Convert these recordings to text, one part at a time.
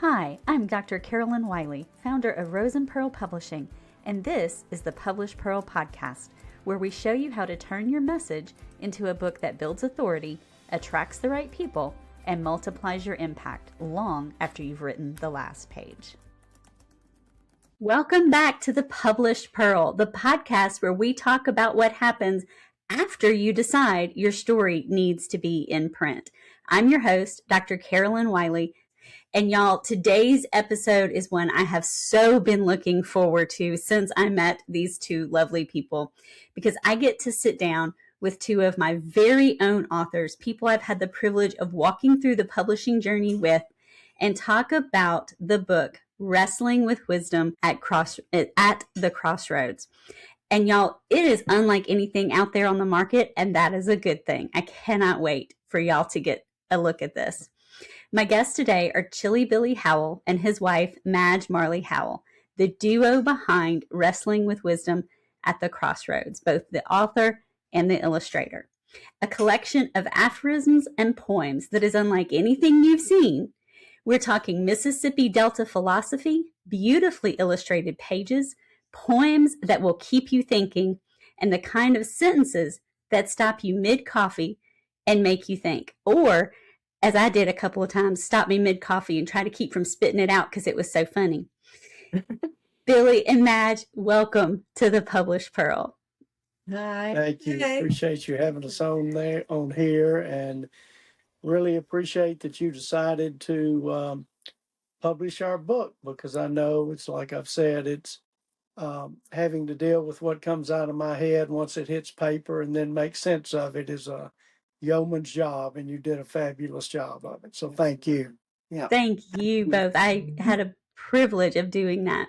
Hi, I'm Dr. Carolyn Wiley, founder of Rose and Pearl Publishing, and this is the Publish Pearl podcast, where we show you how to turn your message into a book that builds authority, attracts the right people, and multiplies your impact long after you've written the last page. Welcome back to the Published Pearl, the podcast where we talk about what happens after you decide your story needs to be in print. I'm your host, Dr. Carolyn Wiley. And y'all, today's episode is one I have so been looking forward to since I met these two lovely people, because I get to sit down with two of my very own authors, people I've had the privilege of walking through the publishing journey with, and talk about the book, Wrestling with Wisdom at the Crossroads. And y'all, it is unlike anything out there on the market, and that is a good thing. I cannot wait for y'all to get a look at this. My guests today are Billy Howell and his wife, Madge Howell, the duo behind Wrestling with Wisdom at the Crossroads, both the author and the illustrator. A collection of aphorisms and poems that is unlike anything you've seen. We're talking Mississippi Delta philosophy, beautifully illustrated pages, poems that will keep you thinking, and the kind of sentences that stop you mid-coffee and make you think, or as I did a couple of times, stop me mid-coffee and try to keep from spitting it out because it was so funny. Billy and Madge, welcome to the Published Pearl. Hi. Thank you. Hey. Appreciate you having us on here, and really appreciate that you decided to publish our book, because I know it's like I've said, it's having to deal with what comes out of my head once it hits paper and then make sense of it is a yeoman's job, and you did a fabulous job of it. So thank you. Yeah. Thank you both. I had a privilege of doing that.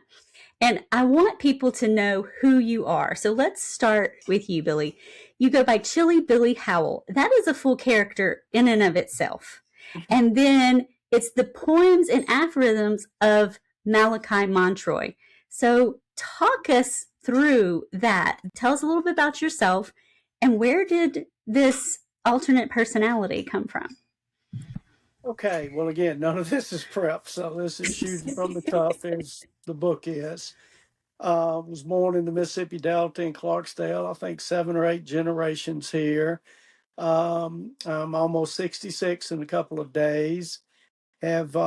And I want people to know who you are. So let's start with you, Billy. You go by Billy Howell. That is a full character in and of itself. And then it's the poems and aphorisms of Malachi Montroy. So talk us through that. Tell us a little bit about yourself, and where did this alternate personality come from? Okay, well, again, none of this is prep, so this is shooting from the cuff, as the book is. Was born in the Mississippi Delta in Clarksdale, I think 7 or 8 generations here. I'm almost 66 in a couple of days. Have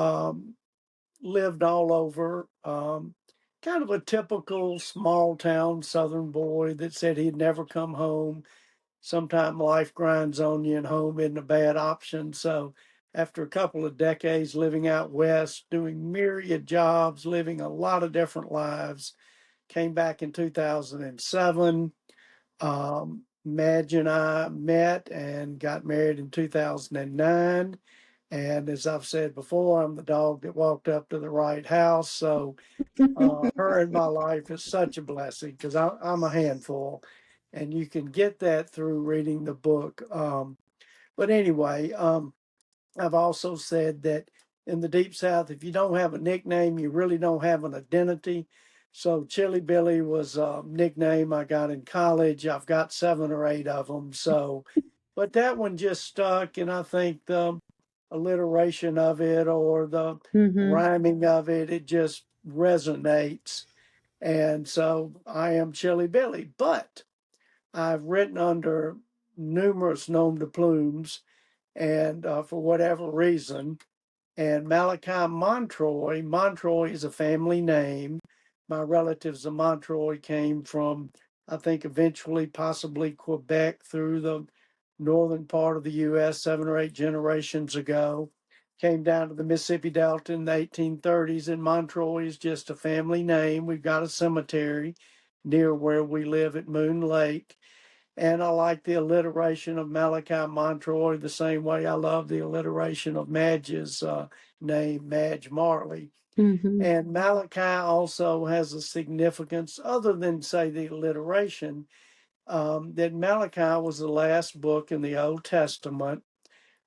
lived all over. Kind of a typical small town Southern boy that said he'd never come home. Sometime life grinds on you, and home isn't a bad option. So after a couple of decades living out west, doing myriad jobs, living a lot of different lives, came back in 2007. Madge and I met and got married in 2009. And as I've said before, I'm the dog that walked up to the right house. So her in my life is such a blessing, because I'm a handful. And you can get that through reading the book. But anyway, I've also said that in the Deep South, if you don't have a nickname, you really don't have an identity. So Chili Billy was a nickname I got in college. I've got 7 or 8 of them. So, but that one just stuck. And I think the alliteration of it, or the rhyming of it, it just resonates. And so I am Chili Billy. But I've written under numerous nom de plumes, and for whatever reason. And Malachi Montroy is a family name. My relatives of Montroy came from, I think, eventually possibly Quebec through the northern part of the U.S. 7 or 8 generations ago. Came down to the Mississippi Delta in the 1830s, and Montroy is just a family name. We've got a cemetery near where we live at Moon Lake. And I like the alliteration of Malachi Montroy the same way I love the alliteration of Madge's name, Madge Marley. And Malachi also has a significance, other than, say, the alliteration, that Malachi was the last book in the Old Testament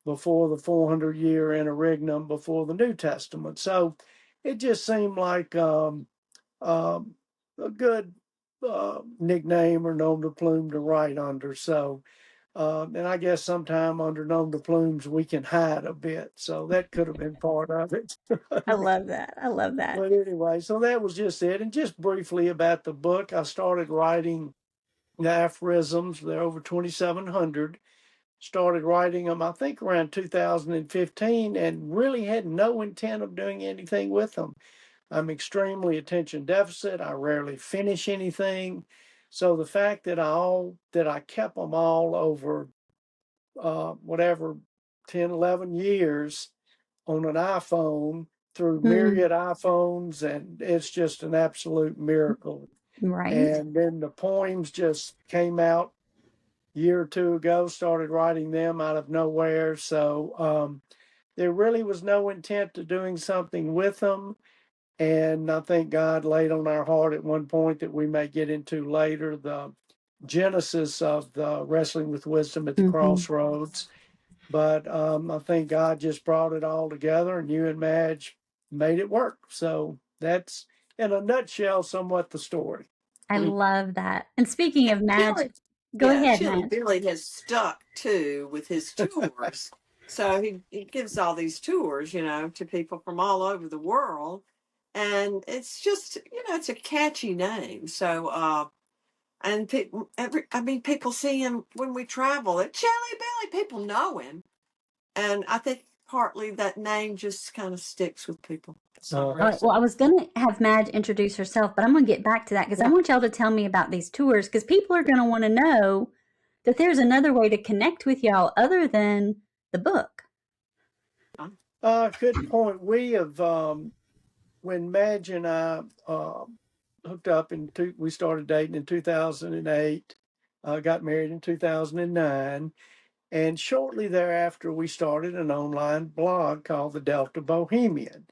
before the 400-year interregnum before the New Testament. So it just seemed like a good nickname or nom de plume to write under. So And I guess sometime under known to plumes, we can hide a bit. So that could have been part of it. I love that. I love that. But anyway, so that was just it. And just briefly about the book, I started writing the aphorisms. They're over 2,700. Started writing them, I think, around 2015, and really had no intent of doing anything with them. I'm extremely attention deficit. I rarely finish anything. So the fact that I kept them all over whatever 10, 11 years on an iPhone through Mm, myriad iPhones, and it's just an absolute miracle. right. And then the poems just came out a year or two ago, started writing them out of nowhere. So there really was no intent to doing something with them. And I think God laid on our heart at one point that we may get into later the genesis of the Wrestling with Wisdom at the Hmm. Crossroads. But I think God just brought it all together, and you and Madge made it work. So that's, in a nutshell, somewhat the story. I love that. And speaking And of Madge, Chili, go yeah, ahead, Chili Madge. Billy has stuck too with his tours. So he gives all these tours, to people from all over the world. And it's just, it's a catchy name. So, and people, people see him when we travel. Chili Billy, people know him. And I think partly that name just kind of sticks with people for some All right. Well, reason. I was going to have Madge introduce herself, but I'm going to get back to that because I Yeah. want y'all to tell me about these tours because people are going to want to know that there's another way to connect with y'all other than the book. Good point. We have, when Madge and I hooked up we started dating in 2008, got married in 2009. And shortly thereafter, we started an online blog called the Delta Bohemian.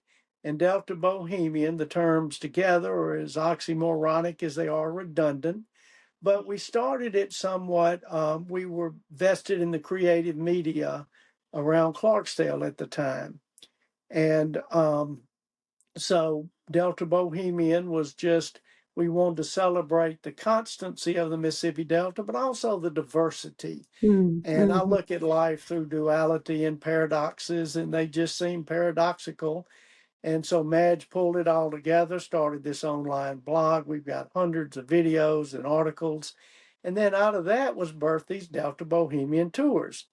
And Delta Bohemian, the terms together are as oxymoronic as they are redundant. But we started it somewhat, we were vested in the creative media around Clarksdale at the time. And so Delta Bohemian was just, we wanted to celebrate the constancy of the Mississippi Delta, but also the diversity. And I Mm-hmm. look at life through duality and paradoxes, and they just seem paradoxical. And so Madge pulled it all together, started this online blog. We've got hundreds of videos and articles. And then out of that was birthed these Delta Bohemian tours.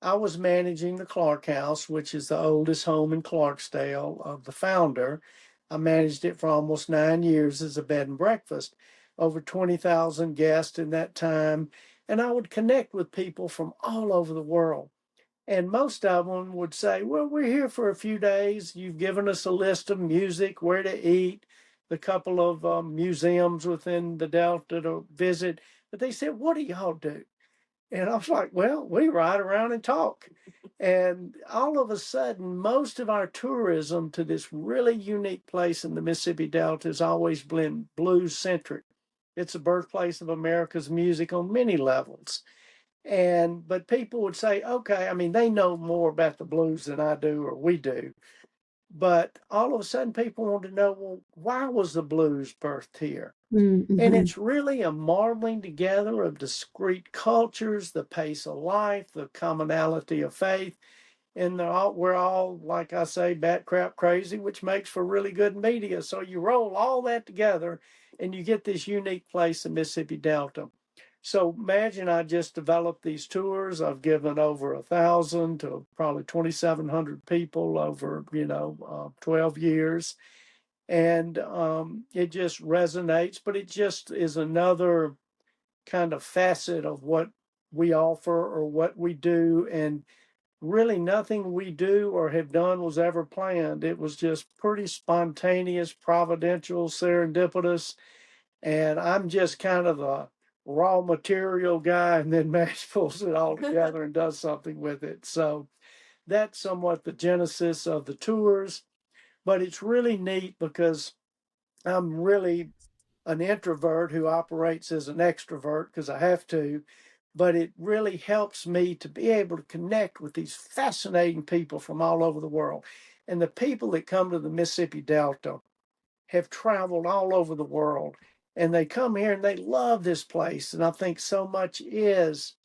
I was managing the Clark House, which is the oldest home in Clarksdale of the founder. I managed it for almost 9 years as a bed and breakfast, over 20,000 guests in that time. And I would connect with people from all over the world. And most of them would say, well, we're here for a few days. You've given us a list of music, where to eat, the couple of museums within the Delta to visit. But they said, what do y'all do? And I was like, well, we ride around and talk. And all of a sudden, most of our tourism to this really unique place in the Mississippi Delta has always been blues centric. It's the birthplace of America's music on many levels. But people would say, okay, I mean, they know more about the blues than I do or we do. But all of a sudden, people want to know, well, why was the blues birthed here? And Mm-hmm. it's really a marbling together of discrete cultures, the pace of life, the commonality of faith. And we're all, like I say, bat crap crazy, which makes for really good media. So you roll all that together and you get this unique place in Mississippi Delta. So imagine I just developed these tours. I've given over 1,000 to probably 2,700 people over, 12 years. And it just resonates, but it just is another kind of facet of what we offer or what we do. And really nothing we do or have done was ever planned. It was just pretty spontaneous, providential, serendipitous. And I'm just kind of the raw material guy, and then Mash pulls it all together and does something with it. So that's somewhat the genesis of the tours. But it's really neat because I'm really an introvert who operates as an extrovert because I have to, but it really helps me to be able to connect with these fascinating people from all over the world. And the people that come to the Mississippi Delta have traveled all over the world and they come here and they love this place. And I think so much is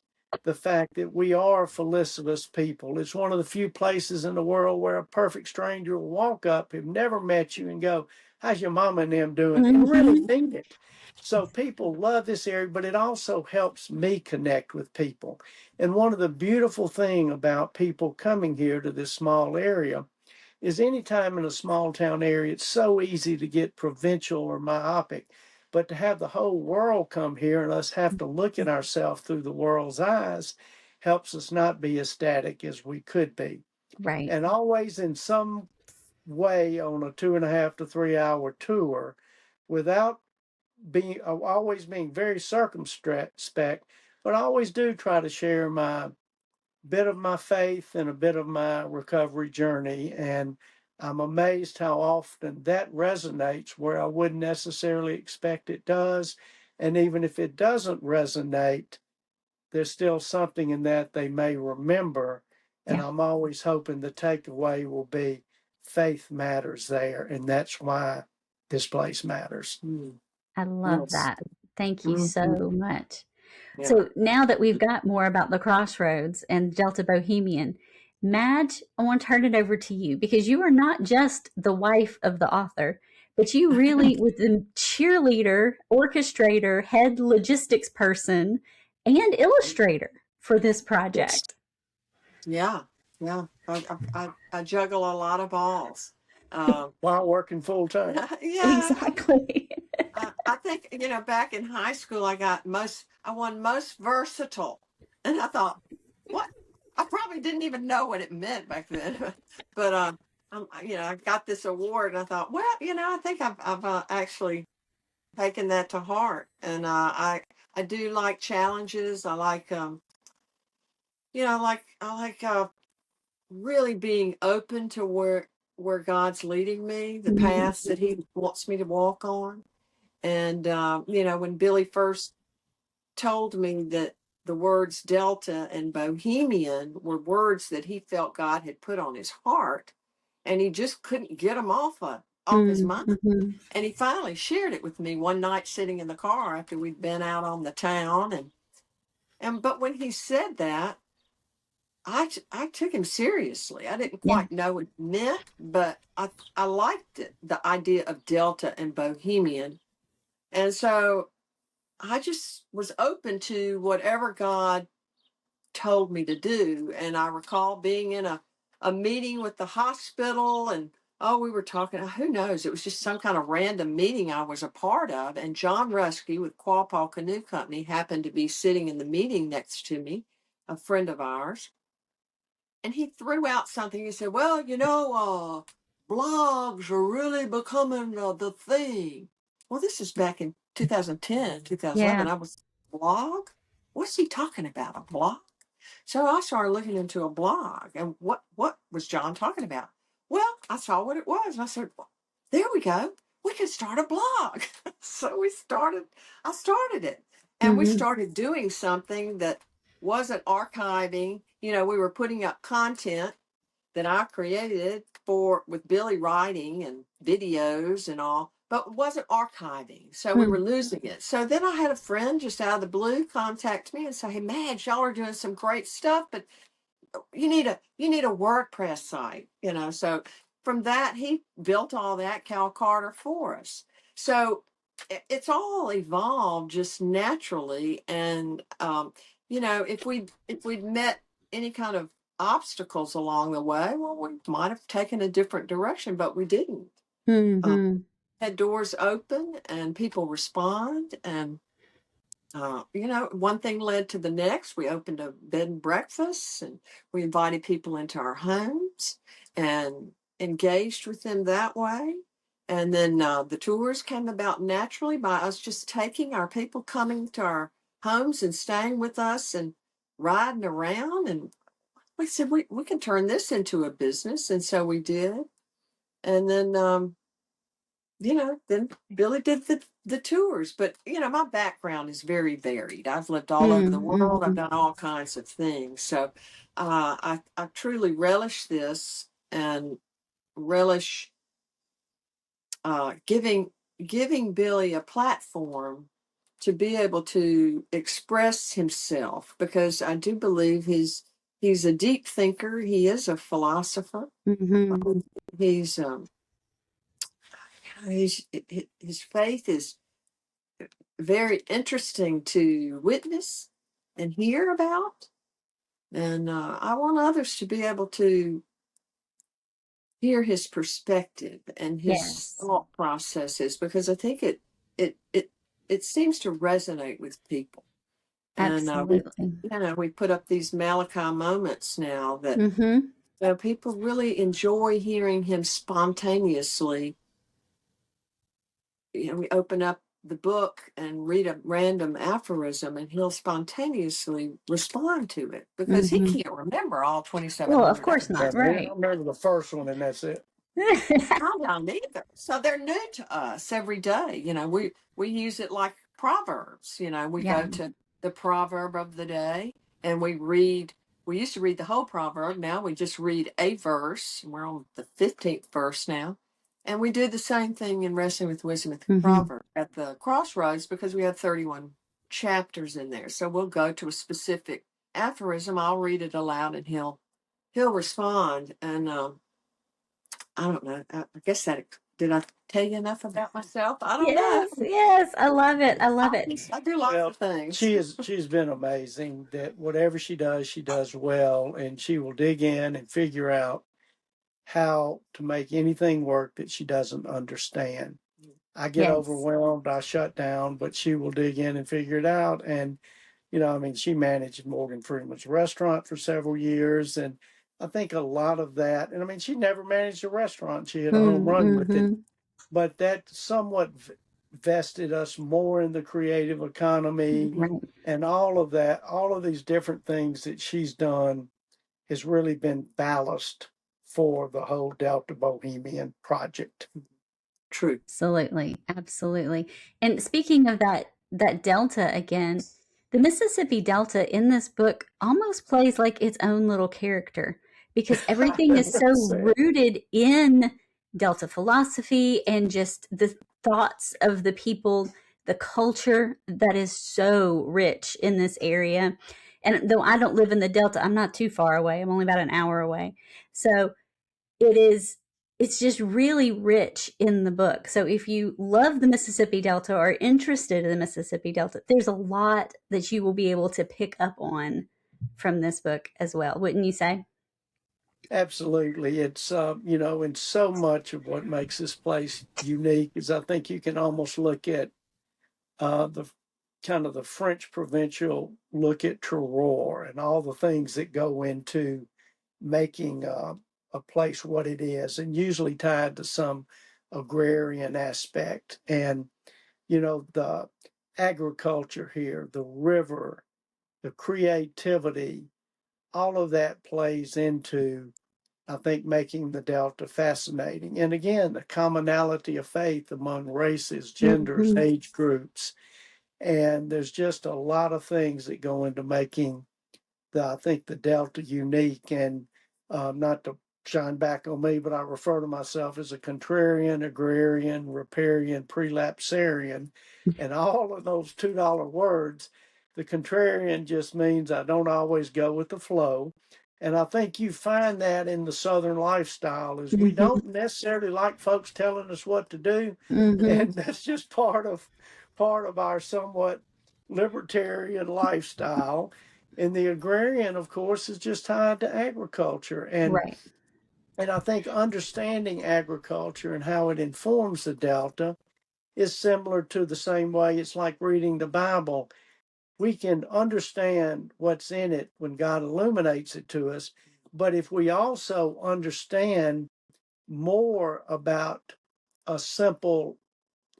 the fact that we are felicitous people. It's one of the few places in the world where a perfect stranger will walk up who've never met you and go, "How's your mama and them doing?" and really mean it. So people love this area, but it also helps me connect with people. And one of the beautiful thing about people coming here to this small area is anytime in a small town area, it's so easy to get provincial or myopic. But to have the whole world come here and us have to look at ourselves through the world's eyes helps us not be as static as we could be. Right. And always in some way on a 2.5 to 3 hour tour, without being always being very circumspect, but I always do try to share my bit of my faith and a bit of my recovery journey. And I'm amazed how often that resonates where I wouldn't necessarily expect it does. And even if it doesn't resonate, there's still something in that they may remember. And Yeah. I'm always hoping the takeaway will be faith matters there. And that's why this place matters. I love Yes. that. Thank you Mhm. so much. Yeah. So now that we've got more about the Crossroads and Delta Bohemian, Madge, I want to turn it over to you because you are not just the wife of the author, but you really was the cheerleader, orchestrator, head logistics person, and illustrator for this Yes. project. Yeah. Yeah. I juggle a lot of balls. Um, While working full time. yeah. Exactly. I think, back in high school, I won most versatile. And I thought, what? I probably didn't even know what it meant back then. But, I got this award and I thought, well, I think I've actually taken that to heart. And I do like challenges. I like, I like really being open to where God's leading me, the Mhm. paths that He wants me to walk on. And when Billy first told me that the words Delta and Bohemian were words that he felt God had put on his heart, and he just couldn't get them off his mind. Mhm. And he finally shared it with me one night sitting in the car after we'd been out on the town. And but when he said that, I took him seriously. I didn't Yeah. quite know what it meant, but I liked it, the idea of Delta and Bohemian. And so I just was open to whatever God told me to do. And I recall being in a meeting with the hospital, and we were talking, who knows, it was just some kind of random meeting I was a part of. And John Rusky with Quapaw Canoe Company happened to be sitting in the meeting next to me, a friend of ours. And he threw out something. He said, well, blogs are really becoming the thing. Well, this is back in 2010, 2011. Yeah. I was, blog? What's he talking about? A blog? So I started looking into a blog, and what was John talking about? Well, I saw what it was, and I said, well, there we go. We can start a blog. So I started it, and we Mhm. started doing something that wasn't archiving. We were putting up content that I created with Billy writing and videos and all, but wasn't archiving. So we were Mm. losing it. So then I had a friend just out of the blue contact me and say, hey, Madge, y'all are doing some great stuff, but you need a WordPress site, So from that, he built all that, Cal Carter, for us. So it's all evolved just naturally. And if we'd met any kind of obstacles along the way, well, we might have taken a different direction, but we didn't. Uh, Mhm. had doors open and people respond, and one thing led to the next. We opened a bed and breakfast, and we invited people into our homes and engaged with them that way. And then the tours came about naturally by us just taking our people coming to our homes and staying with us and riding around. And we said, we can turn this into a business. And so we did. And then then Billy did the tours. But, my background is very varied. I've lived all over the world. I've Mhm. done all kinds of things. So I truly relish this and relish giving Billy a platform to be able to express himself, because I do believe he's a deep thinker. He is a philosopher. Mm-hmm. He's his faith is very interesting to witness and hear about, and I want others to be able to hear his perspective and his Yes, thought processes, because I think it it it seems to resonate with people. And absolutely. we put up these Malachi moments now that Mm-hmm. people really enjoy hearing him spontaneously. We open up the book and read a random aphorism, and he'll spontaneously respond to it because he Mm-hmm. can't remember all Well, of 2,700 course not, Yeah, I right. remember the first one, and that's it. I don't either. So they're new to us every day. We use it like Proverbs. We Yeah. go to the proverb of the day and we read. We used to read the whole proverb. Now we just read a verse. We're on the 15th verse now. And we do the same thing in Wrestling with Wisdom at the Mm-hmm. Proverb at the Crossroads, because we have 31 chapters in there. So we'll go to a specific aphorism. I'll read it aloud and he'll respond. And I don't know. I guess did I tell you enough about myself? I don't know. Yes, yes. I love it. I love it. I do lots Well, of things. she's been amazing. That whatever she does well, and she will dig in and figure out how to make anything work that she doesn't understand. I get Yes. overwhelmed, I shut down, but she will dig in and figure it out. And I mean, she managed Morgan Freeman's restaurant for several years, and I think a lot of that. And I mean, she never managed a restaurant; she hit a home run with it. Mm-hmm. But that somewhat vested us more in the creative economy, Right. and all of that. All of these different things that she's done has really been ballast for the whole Delta Bohemian project. True. Absolutely. Absolutely. And speaking of that delta again, the Mississippi Delta in this book almost plays like its own little character because everything is so rooted in Delta philosophy and just the thoughts of the people, the culture that is so rich in this area. And though I don't live in the Delta, I'm not too far away. I'm only about an hour away. So it is it's just really rich in the book. So if you love the Mississippi Delta or are interested in the Mississippi Delta, there's a lot that you will be able to pick up on from this book as well, wouldn't you say? Absolutely. It's, and so much of what makes this place unique is I think you can almost look at the kind of the French provincial look at terroir and all the things that go into making a place what it is, and usually tied to some agrarian aspect. And, the agriculture here, the river, the creativity, all of that plays into, I think, making the Delta fascinating. And again, the commonality of faith among races, genders, Mm-hmm. age groups. And there's just a lot of things that go into making I think the Delta unique. And not to shine back on me, but I refer to myself as a contrarian, agrarian, riparian, prelapsarian. And all of those $2 words, the contrarian just means I don't always go with the flow. And I think you find that in the Southern lifestyle is we Mm-hmm. don't necessarily like folks telling us what to do. Mm-hmm. And that's just part of our somewhat libertarian lifestyle. And the agrarian, of course, is just tied to agriculture. Right. And I think understanding agriculture and how it informs the Delta is similar to the same way it's like reading the Bible. We can understand what's in it when God illuminates it to us. But if we also understand more about a simple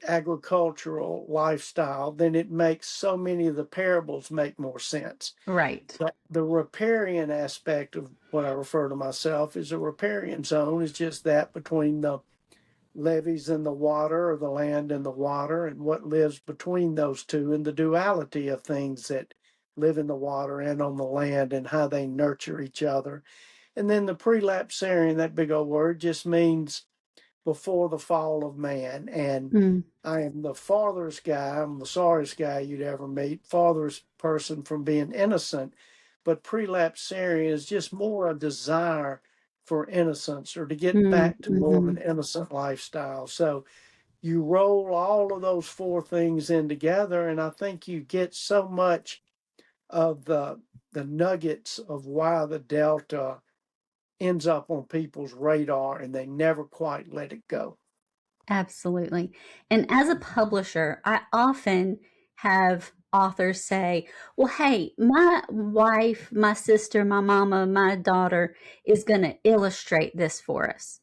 agricultural lifestyle, then it makes so many of the parables make more sense. Right. But the riparian aspect of what I refer to myself as a riparian zone is just that between the levees and the water, or the land and the water, and what lives between those two, and the duality of things that live in the water and on the land and how they nurture each other. And then the prelapsarian, that big old word, just means before the fall of man. And I am the farthest guy, I'm the sorriest guy you'd ever meet, farthest person from being innocent. But prelapsarian is just more a desire for innocence or to get back to more of an innocent lifestyle. So you roll all of those four things in together, and I think you get so much of the nuggets of why the Delta ends up on people's radar and they never quite let it go. Absolutely. And as a publisher, I often have authors say, well, hey, my wife, my sister, my mama, my daughter is going to illustrate this for us.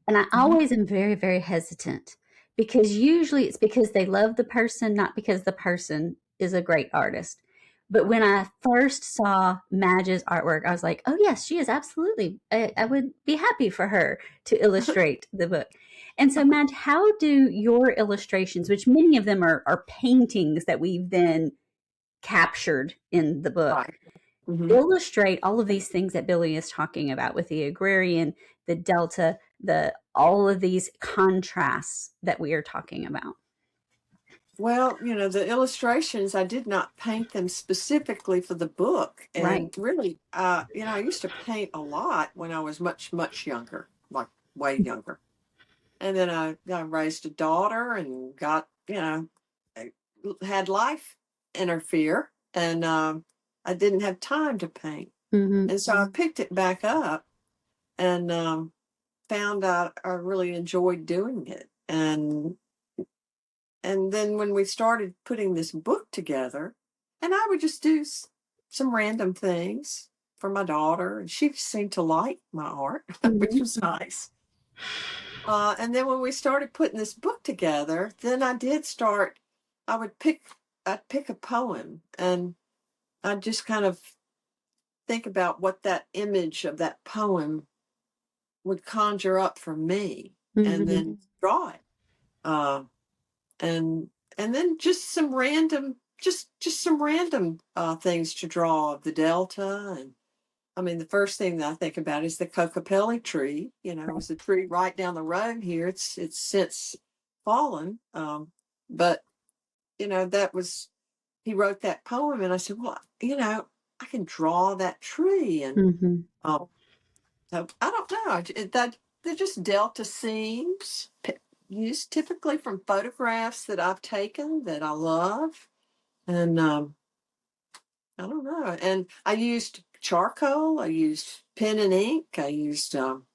And I always am very, very hesitant because usually it's because they love the person, not because the person is a great artist. But when I first saw Madge's artwork, I was like, oh, yes, she is absolutely. I would be happy for her to illustrate the book. And so, Madge, how do your illustrations, which many of them are paintings that we've then captured in the book, illustrate all of these things that Billy is talking about with the agrarian, the Delta, all of these contrasts that we are talking about? Well, the illustrations, I did not paint them specifically for the book. And Right. really, I used to paint a lot when I was much, much younger, like way younger. And then I raised a daughter and got, had life interfere. And I didn't have time to paint. And so I picked it back up and found out I really enjoyed doing it. And then when we started putting this book together, and I would just do some random things for my daughter, and she seemed to like my art, which was nice. And then when we started putting this book together, then I'd pick a poem, and I'd just kind of think about what that image of that poem would conjure up for me, and then draw it. And then just some random things to draw of the Delta. And I mean, the first thing that I think about is the Cocopelli tree. It was a tree right down the road here. It's since fallen, but he wrote that poem, and I said, well, I can draw that tree. And so I don't know, they're just Delta scenes used typically from photographs that I've taken that I love. And I don't know. And I used charcoal, I used pen and ink, I used, oil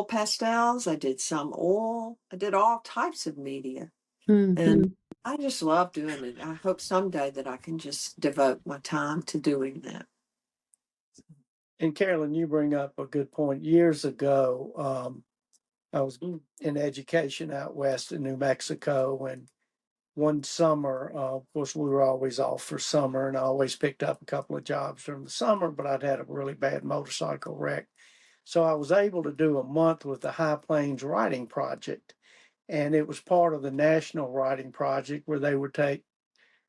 pastels, I did some oil, I did all types of media. And I just love doing it. I hope someday that I can just devote my time to doing that. And Carolyn, you bring up a good point. Years ago, I was in education out west in New Mexico, and one summer, of course, we were always off for summer, and I always picked up a couple of jobs during the summer, but I'd had a really bad motorcycle wreck. So I was able to do a month with the High Plains Writing Project, and it was part of the National Writing Project where they would take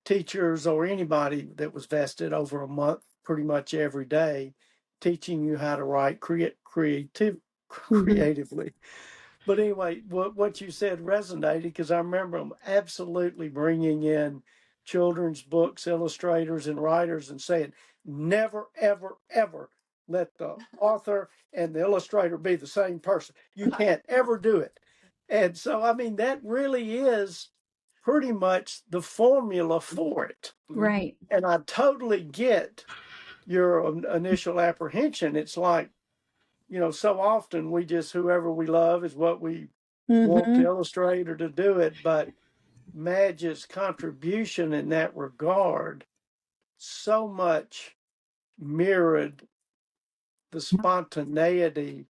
teachers or anybody that was vested over a month, pretty much every day, teaching you how to write creatively. But anyway, what you said resonated because I remember them absolutely bringing in children's books, illustrators, and writers and saying, never, ever, ever let the author and the illustrator be the same person. You can't ever do it. And so, I mean, that really is pretty much the formula for it. Right. And I totally get your initial apprehension. It's like, so often we just, whoever we love is what we want to illustrate or to do it. But Madge's contribution in that regard so much mirrored the spontaneity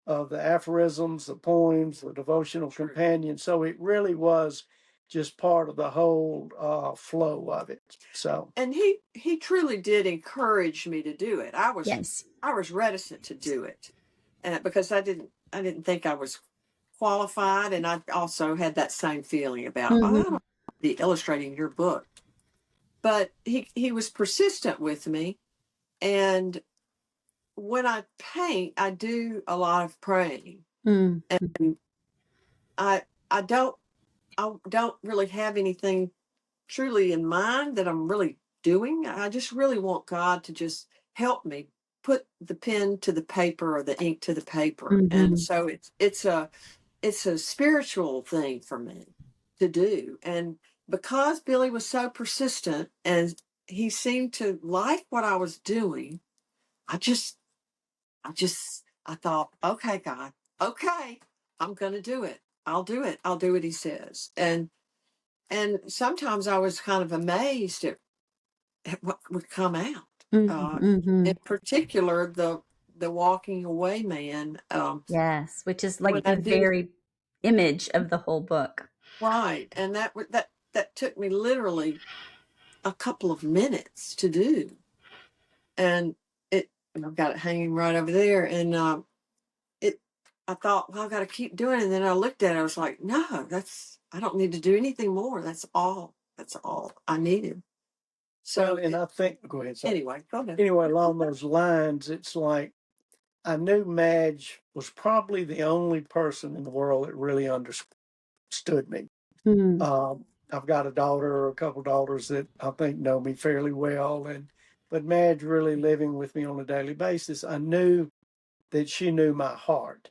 of the aphorisms, the poems, the devotional companion. So it really was just part of the whole flow of it. So, and he truly did encourage me to do it. I was reticent to do it, because I didn't think I was qualified, and I also had that same feeling about I don't be illustrating your book. But he was persistent with me, and when I paint, I do a lot of praying. Mm. And I don't really have anything truly in mind that I'm really doing. I just really want God to just help me put the pen to the paper or the ink to the paper. And so it's a spiritual thing for me to do. And because Billy was so persistent and he seemed to like what I was doing, I just I thought, okay, God, okay, I'm going to do it. I'll do it. I'll do what he says. And sometimes I was kind of amazed at what would come out. In particular, the walking away man. Yes, which is When like I the did, very image of the whole book. right, and that took me literally a couple of minutes to do, and I've got it hanging right over there, and it I thought, well, I've got to keep doing it. And then I looked at it, I was like, no, I don't need to do anything more. That's all I needed. So Well, and I think, go ahead. Sorry. anyway, go ahead. Anyway, along those lines, it's like I knew Madge was probably the only person in the world that really understood me. I've got a daughter or a couple daughters that I think know me fairly well, but Madge really living with me on a daily basis, I knew that she knew my heart.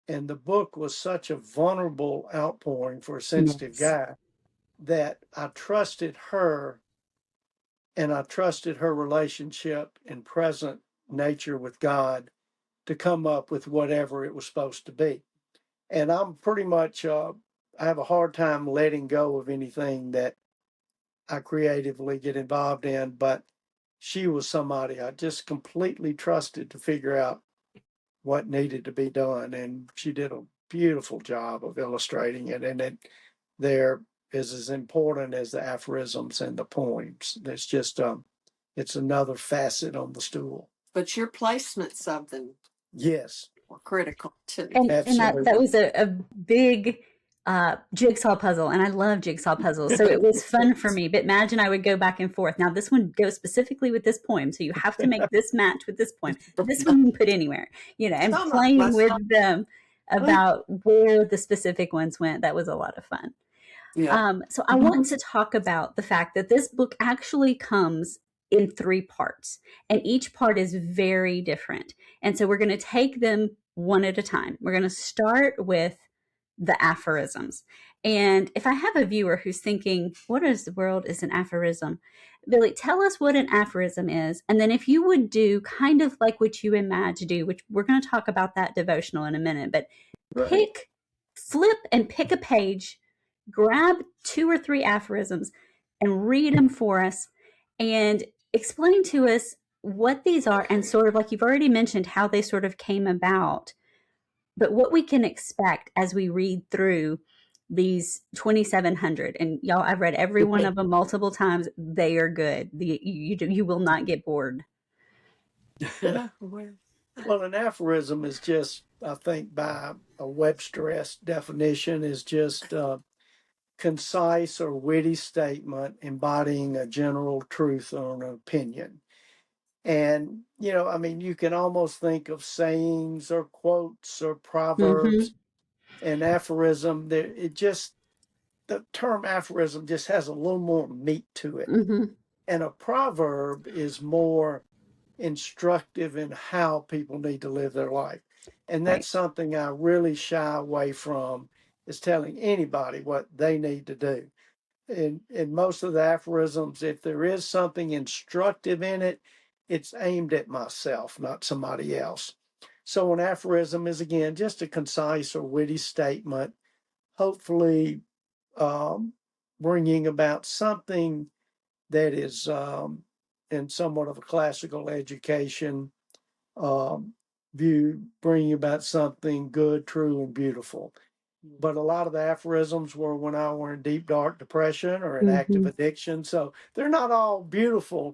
And the book was such a vulnerable outpouring for a sensitive Yes. guy that I trusted her, and I trusted her relationship and present nature with God to come up with whatever it was supposed to be. And I'm pretty much, I have a hard time letting go of anything that I creatively get involved in, but she was somebody I just completely trusted to figure out what needed to be done. And she did a beautiful job of illustrating it. And it there is as important as the aphorisms and the poems. It's just, it's another facet on the stool. But your placements of them Yes. were critical too. And Absolutely. that was a big jigsaw puzzle, and I love jigsaw puzzles, so it was fun for me. But Madge and I would go back and forth. Now this one goes specifically with this poem, so you have to make this match with this poem. This one you can put anywhere, and playing with them about where the specific ones went. That was a lot of fun. Yeah. So I want to talk about the fact that this book actually comes in 3 parts, and each part is very different. And so we're going to take them one at a time. We're going to start with the aphorisms. And if I have a viewer who's thinking, what is the world is an aphorism? Billy, tell us what an aphorism is. And then if you would do kind of like what you and Madge do, which we're going to talk about that devotional in a minute, but flip and pick a page, grab 2 or 3 aphorisms and read them for us and explain to us what these are and sort of like you've already mentioned how they sort of came about, but what we can expect as we read through these 2,700. And y'all, I've read every one of them multiple times. They are good. You will not get bored. Well, an aphorism is just, I think, by a Webster-esque definition, is just a concise or witty statement embodying a general truth or an opinion. And, I mean, you can almost think of sayings or quotes or proverbs and aphorism. The term aphorism just has a little more meat to it. And a proverb is more instructive in how people need to live their life. And that's something I really shy away from, is telling anybody what they need to do. In most of the aphorisms, if there is something instructive in it, it's aimed at myself, not somebody else. So an aphorism is, again, just a concise or witty statement, hopefully bringing about something that is in somewhat of a classical education view, bringing about something good, true, and beautiful. But a lot of the aphorisms were when I were in deep, dark depression or in active addiction. So they're not all beautiful,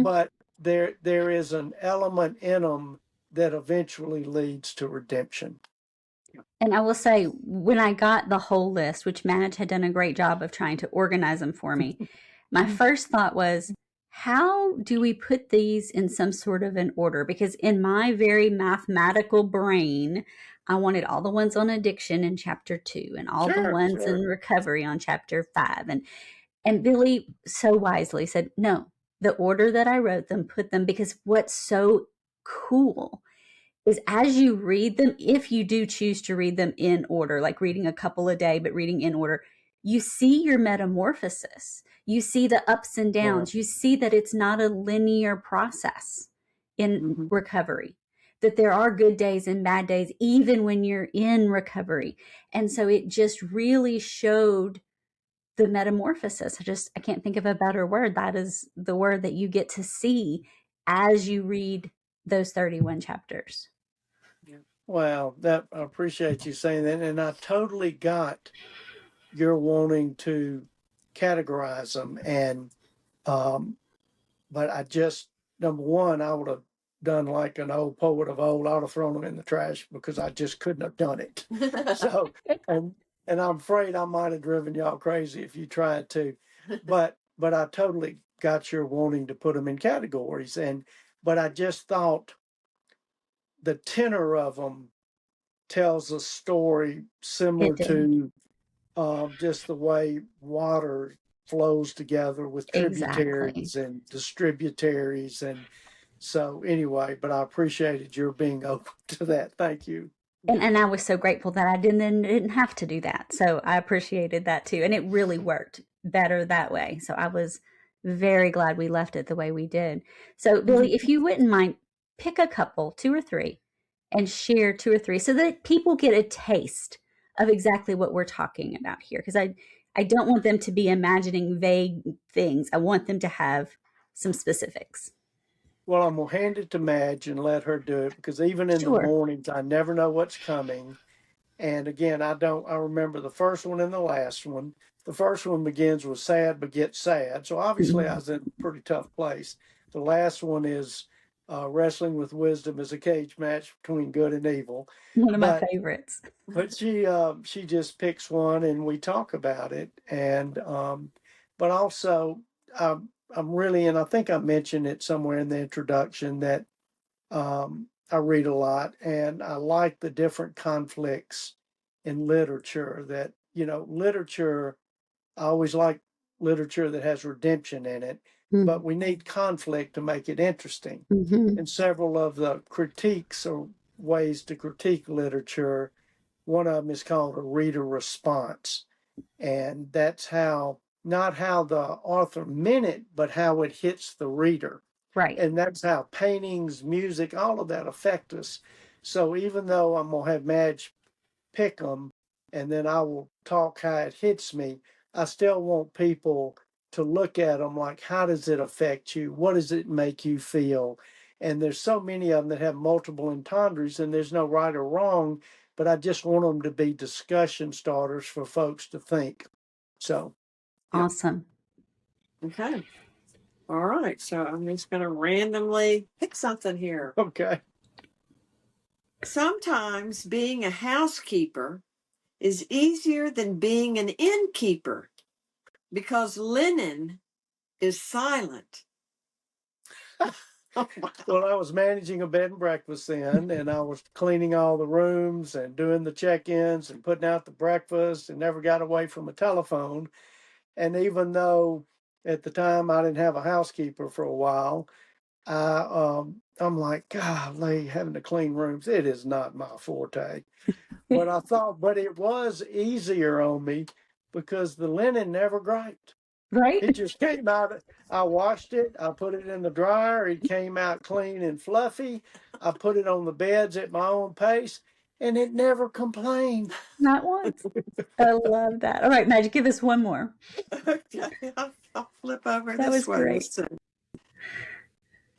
but there is an element in them that eventually leads to redemption. And I will say, when I got the whole list, which Madge had done a great job of trying to organize them for me, my first thought was, how do we put these in some sort of an order? Because in my very mathematical brain, I wanted all the ones on addiction in chapter 2 and all the ones in recovery on chapter 5. And Billy so wisely said, no, the order that I wrote them, put them, because what's so cool is as you read them, if you do choose to read them in order, like reading a couple a day, but reading in order, you see your metamorphosis. You see the ups and downs. You see that it's not a linear process in recovery, that there are good days and bad days, even when you're in recovery. And so it just really showed the metamorphosis. I can't think of a better word. That is the word that you get to see as you read those 31 chapters. Well, I appreciate you saying that. And I totally got your wanting to categorize them. And, but I just, number one, I would have done like an old poet of old. I would have thrown them in the trash because I just couldn't have done it. So, and I'm afraid I might have driven y'all crazy if you tried to, but I totally got your wanting to put them in categories. But I just thought the tenor of them tells a story similar to just the way water flows together with Exactly. tributaries and distributaries. And so, anyway, but I appreciated your being open to that. Thank you. And I was so grateful that I didn't have to do that. So I appreciated that too. And it really worked better that way. So I was very glad we left it the way we did. So, Billy, if you wouldn't mind, pick a couple, 2 or 3, and share 2 or 3 so that people get a taste of exactly what we're talking about here. Because I don't want them to be imagining vague things. I want them to have some specifics. Well, I'm going to hand it to Madge and let her do it because even in the mornings, I never know what's coming. And again, I remember the first one and the last one. The first one begins with sad begets sad. So obviously I was in a pretty tough place. The last one is wrestling with wisdom is a cage match between good and evil. One of my favorites. But she just picks one and we talk about it. And but also I'm really, and I think I mentioned it somewhere in the introduction that I read a lot and I like the different conflicts in literature that, literature, I always like literature that has redemption in it, but we need conflict to make it interesting. And several of the critiques or ways to critique literature, one of them is called a reader response. And that's not how the author meant it, but how it hits the reader. Right. And that's how paintings, music, all of that affect us. So even though I'm going to have Madge pick them and then I will talk how it hits me, I still want people to look at them like, how does it affect you? What does it make you feel? And there's so many of them that have multiple entendres and there's no right or wrong, but I just want them to be discussion starters for folks to think. So, yeah. Awesome. Okay. All right. So I'm just going to randomly pick something here. Okay. Sometimes being a housekeeper is easier than being an innkeeper because linen is silent. Well, I was managing a bed and breakfast then, and I was cleaning all the rooms and doing the check-ins and putting out the breakfast and never got away from a telephone. And even though at the time I didn't have a housekeeper for a while, I'm like, golly, having to clean rooms, it is not my forte. But I thought, but it was easier on me because the linen never griped. Right. It just came out. I washed it. I put it in the dryer. It came out clean and fluffy. I put it on the beds at my own pace, and it never complained. Not once. I love that. All right, Madge, give us one more. Okay, I'll flip over that this was way. Great.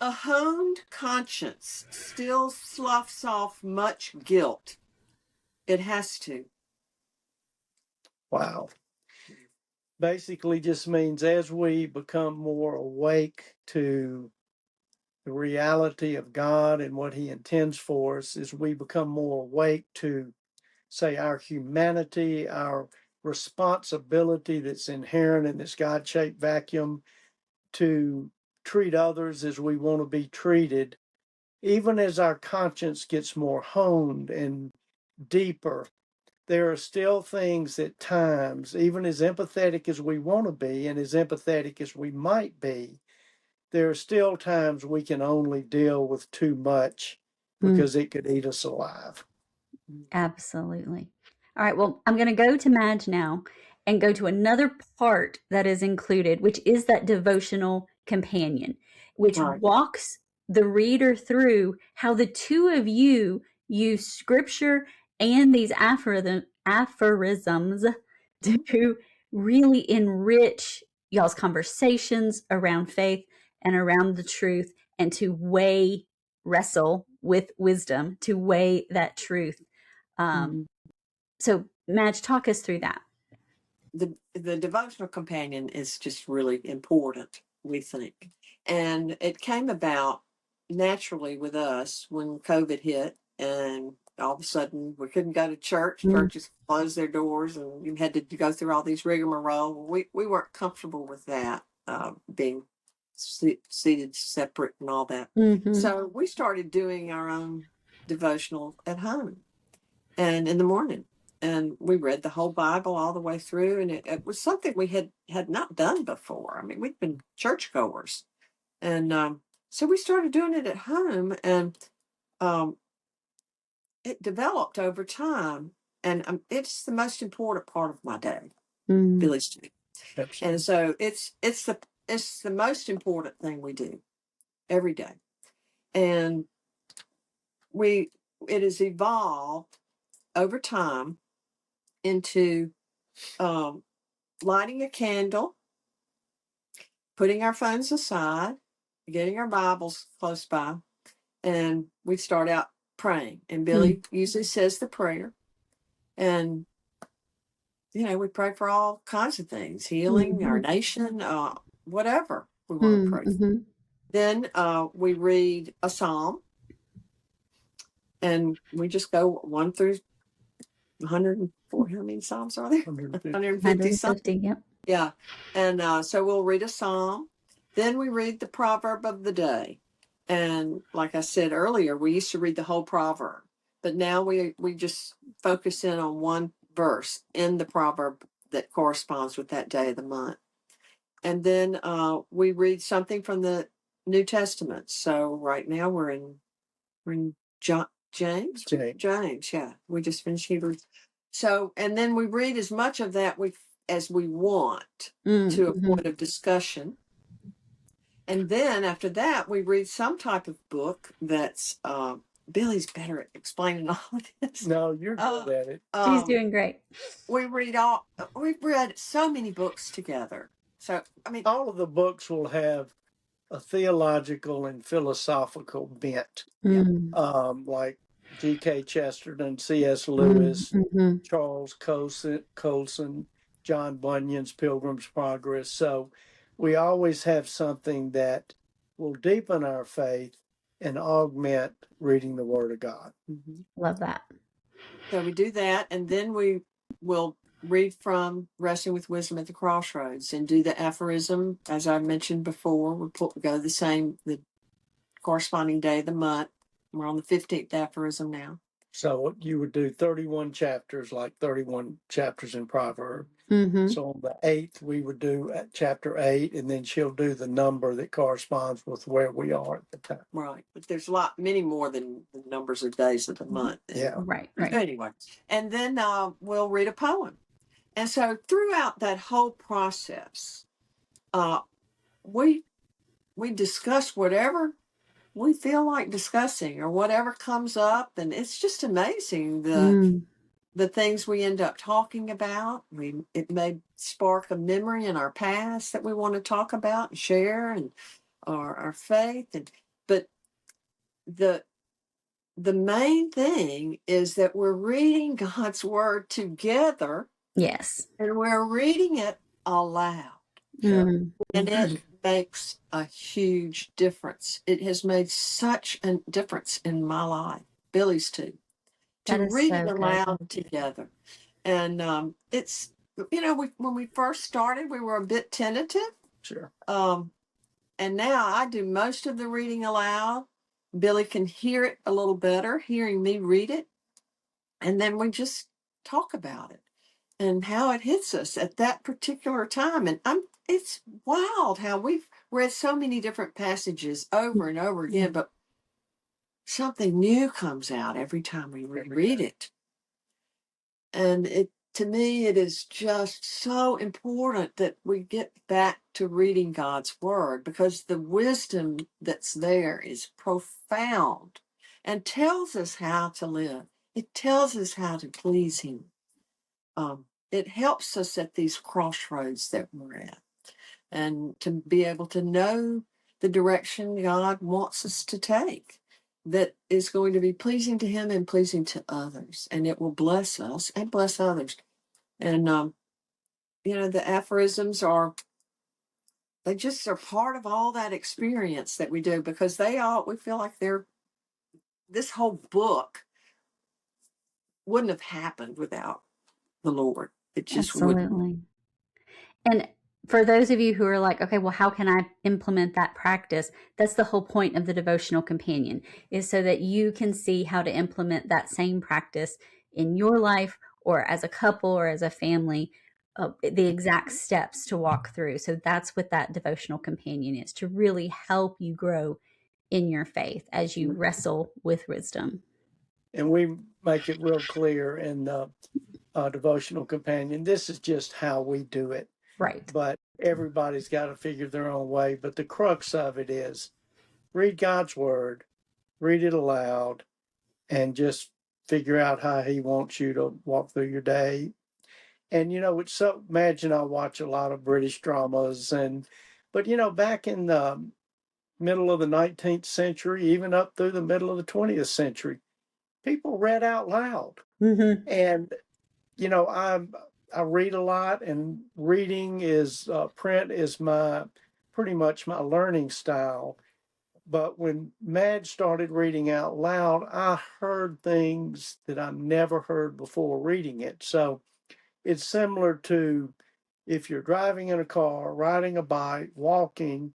A honed conscience still sloughs off much guilt. It has to. Wow. Basically just means as we become more awake to the reality of God and what he intends for us, as we become more awake to, say, our humanity, our responsibility that's inherent in this God-shaped vacuum to treat others as we want to be treated, even as our conscience gets more honed and deeper, there are still things at times, even as empathetic as we want to be and as empathetic as we might be, there are still times we can only deal with too much because it could eat us alive. Absolutely. All right. Well, I'm going to go to Madge now and go to another part that is included, which is that devotional companion, which Right. walks the reader through how the two of you use scripture and these aphorisms to really enrich y'all's conversations around faith and around the truth, and to wrestle with wisdom, to weigh that truth. So, Madge, talk us through that. The devotional companion is just really important, we think. And it came about naturally with us when COVID hit, and all of a sudden we couldn't go to church. Churches closed their doors, and you had to go through all these rigmarole. We weren't comfortable with that, being seated separate and all that. So we started doing our own devotional at home and in the morning. And we read the whole Bible all the way through, and it was something we had not done before. I mean, we'd been churchgoers, and so we started doing it at home, and it developed over time. And it's the most important part of my day, Billy's day. And so it's the most important thing we do every day, and it has evolved over time into lighting a candle, putting our phones aside, getting our Bibles close by, and we start out praying. And Billy usually says the prayer. And, we pray for all kinds of things, healing, our nation, whatever we want to pray for. Then we read a psalm, and we just go 1 through 140. How many psalms are there? 150 something. Yep. Yeah. And so we'll read a psalm. Then we read the proverb of the day. And like I said earlier, we used to read the whole proverb, but now we just focus in on one verse in the proverb that corresponds with that day of the month. And then we read something from the New Testament. So right now we're in James, yeah. We just finished Hebrews. So, and then we read as much of that as we want to a point of discussion. And then after that, we read some type of book that's, Billy's better at explaining all of this. No, you're good at it. She's doing great. We've read so many books together. So, I mean, all of the books will have a theological and philosophical bent, like G.K. Chesterton, C.S. Lewis, Charles Colson, John Bunyan's Pilgrim's Progress. So we always have something that will deepen our faith and augment reading the Word of God. Love that. So we do that, and then we will read from Wrestling with Wisdom at the Crossroads and do the aphorism, as I mentioned before. We go the corresponding day of the month. We're on the 15th aphorism now. So you would do 31 chapters, like 31 chapters in Proverbs. So on the 8th, we would do chapter 8, and then she'll do the number that corresponds with where we are at the time. Right. But there's many more than the numbers of days of the month. Yeah. Right. Anyway, and then we'll read a poem. And so throughout that whole process, we discuss whatever we feel like discussing or whatever comes up, and it's just amazing the things we end up talking about. It may spark a memory in our past that we want to talk about and share, and our faith, but the main thing is that we're reading God's word together. Yes. And we're reading it aloud. And it makes a huge difference. It has made such a difference in my life, Billy's too, to read it aloud together. And it's, when we first started, we were a bit tentative. Sure. And now I do most of the reading aloud. Billy can hear it a little better, hearing me read it. And then we just talk about it and how it hits us at that particular time. And it's wild how we've read so many different passages over and over again, but something new comes out every time we reread it. And to me, it is just so important that we get back to reading God's word, because the wisdom that's there is profound and tells us how to live. It tells us how to please him. It helps us at these crossroads that we're at, and to be able to know the direction God wants us to take that is going to be pleasing to him and pleasing to others, and it will bless us and bless others. And the aphorisms they just are part of all that experience that we do, because we feel like this whole book wouldn't have happened without the Lord. It just wouldn't. Absolutely. And for those of you who are like, okay, well, how can I implement that practice? That's the whole point of the devotional companion, is so that you can see how to implement that same practice in your life, or as a couple, or as a family, the exact steps to walk through. So that's what that devotional companion is, to really help you grow in your faith as you wrestle with wisdom. And we make it real clear in the devotional companion. This is just how we do it. Right. But everybody's got to figure their own way. But the crux of it is read God's word, read it aloud, and just figure out how he wants you to walk through your day. And, it's so, Madge and I watch a lot of British dramas. But, back in the middle of the 19th century, even up through the middle of the 20th century, people read out loud. Mm-hmm. And, I read a lot, and reading is print is pretty much my learning style. But when Madge started reading out loud, I heard things that I never heard before reading it. So it's similar to if you're driving in a car, riding a bike, walking,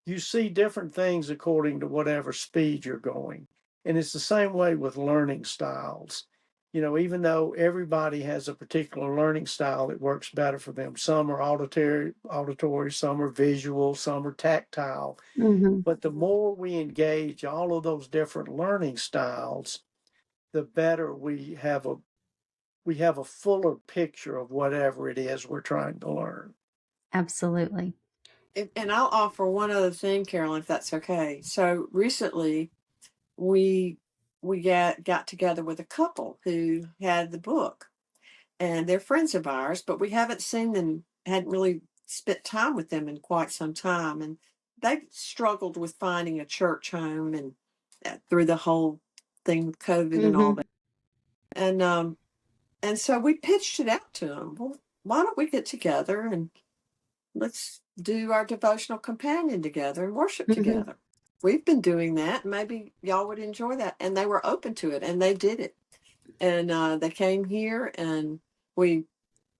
you see different things according to whatever speed you're going. And it's the same way with learning styles. Even though everybody has a particular learning style that works better for them, some are auditory, some are visual, some are tactile. Mm-hmm. But the more we engage all of those different learning styles, the better we have a fuller picture of whatever it is we're trying to learn. Absolutely. And I'll offer one other thing, Carolyn, if that's okay. So recently, we got together with a couple who had the book, and they're friends of ours, but we haven't seen them, hadn't really spent time with them in quite some time, and they've struggled with finding a church home, and through the whole thing with COVID and all that. And so we pitched it out to them. Well, why don't we get together and let's do our devotional companion together and worship together. We've been doing that. Maybe y'all would enjoy that. And they were open to it, and they did it. And they came here, and we